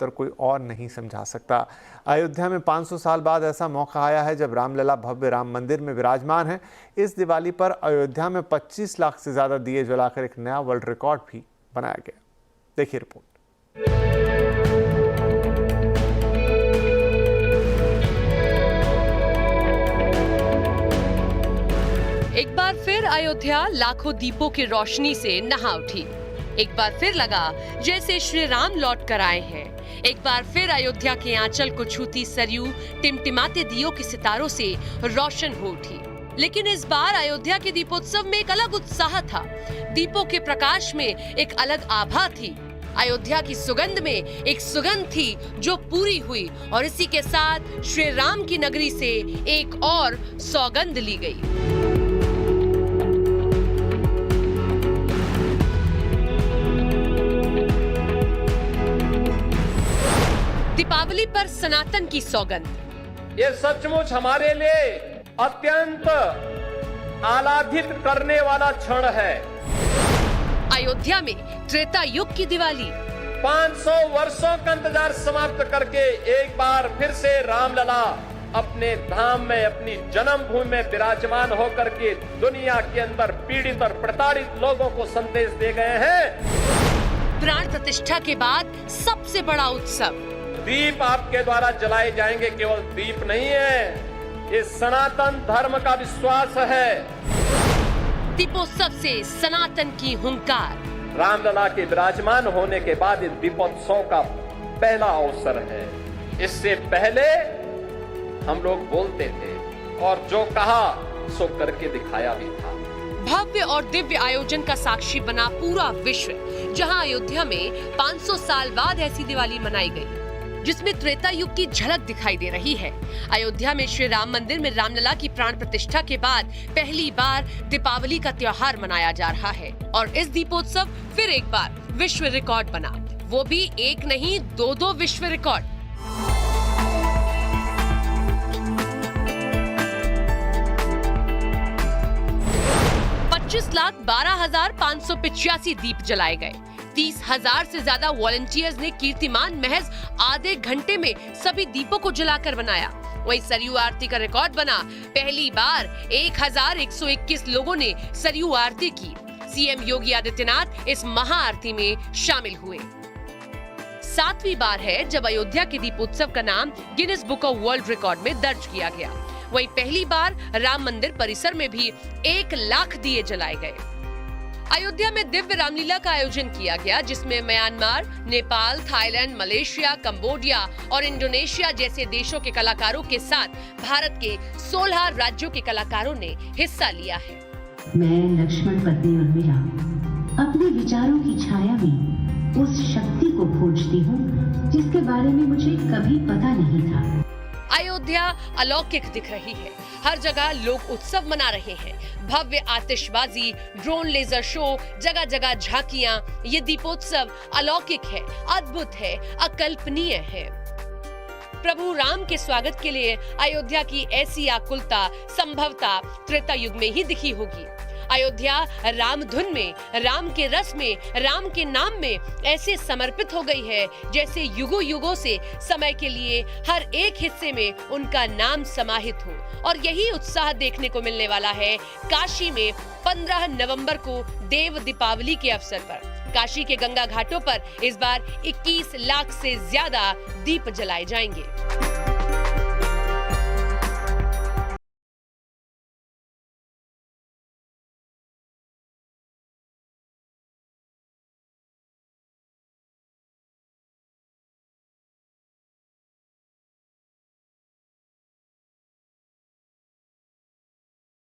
उत्तर कोई और नहीं समझा सकता। अयोध्या में 500 साल बाद ऐसा मौका आया है जब रामलला भव्य राम मंदिर में विराजमान है। इस दिवाली पर अयोध्या में 25 लाख से ज्यादा दिए जलाकर एक नया वर्ल्ड रिकॉर्ड भी बनाया गया। देखिए रिपोर्ट। एक बार फिर अयोध्या लाखों दीपों की रोशनी से नहा उठी। एक बार फिर लगा जैसे श्री राम लौट कर आए हैं। एक बार फिर अयोध्या के आंचल को छूती सरयू टिमटिमाते दियों के सितारों से रोशन हो उठी। लेकिन इस बार अयोध्या के दीपोत्सव में एक अलग उत्साह था। दीपों के प्रकाश में एक अलग आभा थी। अयोध्या की सुगंध में एक सुगंध थी जो पूरी हुई और इसी के साथ श्री राम की नगरी से एक और सौगंध ली गई। दीपावली पर सनातन की सौगंध। ये सचमुच हमारे लिए अत्यंत आह्लादित करने वाला क्षण है। अयोध्या में त्रेता युग की दिवाली। 500 वर्षों का इंतजार समाप्त करके एक बार फिर से रामलला अपने धाम में, अपनी जन्मभूमि में विराजमान होकर के दुनिया के अंदर पीड़ित और प्रताड़ित लोगों को संदेश दे गए हैं। प्राण प्रतिष्ठा के बाद सबसे बड़ा उत्सव। दीप आपके द्वारा जलाए जाएंगे। केवल दीप नहीं है, ये सनातन धर्म का विश्वास है। दीपोत्सव से सनातन की हुंकार। रामलला के विराजमान होने के बाद इस दीपोत्सव का पहला अवसर है। इससे पहले हम लोग बोलते थे और जो कहा सो करके दिखाया भी था। भव्य और दिव्य आयोजन का साक्षी बना पूरा विश्व, जहां अयोध्या में 500 साल बाद ऐसी दिवाली मनाई गई जिसमें त्रेता युग की झलक दिखाई दे रही है। अयोध्या में श्री राम मंदिर में रामलला की प्राण प्रतिष्ठा के बाद पहली बार दीपावली का त्योहार मनाया जा रहा है और इस दीपोत्सव फिर एक बार विश्व रिकॉर्ड बना, वो भी एक नहीं 2 विश्व रिकॉर्ड। $25,12,585 दीप जलाए गए। 30,000 से ज्यादा वॉलंटियर्स ने कीर्तिमान महज आधे घंटे में सभी दीपों को जलाकर बनाया। वहीं सरयू आरती का रिकॉर्ड बना। पहली बार 1,121 लोगों ने सरयू आरती की। सीएम योगी आदित्यनाथ इस महाआरती में शामिल हुए। 7वीं बार है जब अयोध्या के दीपोत्सव का नाम Guinness book of world record में दर्ज किया गया। वहीं पहली बार राम मंदिर परिसर में भी 1 लाख दिए जलाए गए। अयोध्या में दिव्य रामलीला का आयोजन किया गया, जिसमें Myanmar, Nepal, Thailand, Malaysia, Cambodia और इंडोनेशिया जैसे देशों के कलाकारों के साथ भारत के 16 राज्यों के कलाकारों ने हिस्सा लिया है। मैं लक्ष्मण पत्नी उर्मिला अपने विचारों की छाया में उस शक्ति को खोजती हूँ जिसके बारे में मुझे कभी पता नहीं था। अयोध्या अलौकिक दिख रही है। हर जगह लोग उत्सव मना रहे हैं। भव्य आतिशबाजी, ड्रोन लेजर शो, जगह जगह झांकियां। ये दीपोत्सव अलौकिक है, अद्भुत है, अकल्पनीय है। प्रभु राम के स्वागत के लिए अयोध्या की ऐसी आकुलता संभवतः त्रेता युग में ही दिखी होगी। अयोध्या राम धुन में, राम के रस में, राम के नाम में ऐसे समर्पित हो गई है जैसे युगों युगों से समय के लिए हर एक हिस्से में उनका नाम समाहित हो। और यही उत्साह देखने को मिलने वाला है काशी में 15 नवंबर को देव दीपावली के अवसर पर। काशी के गंगा घाटों पर इस बार 21 लाख से ज्यादा दीप जलाए जाएंगे।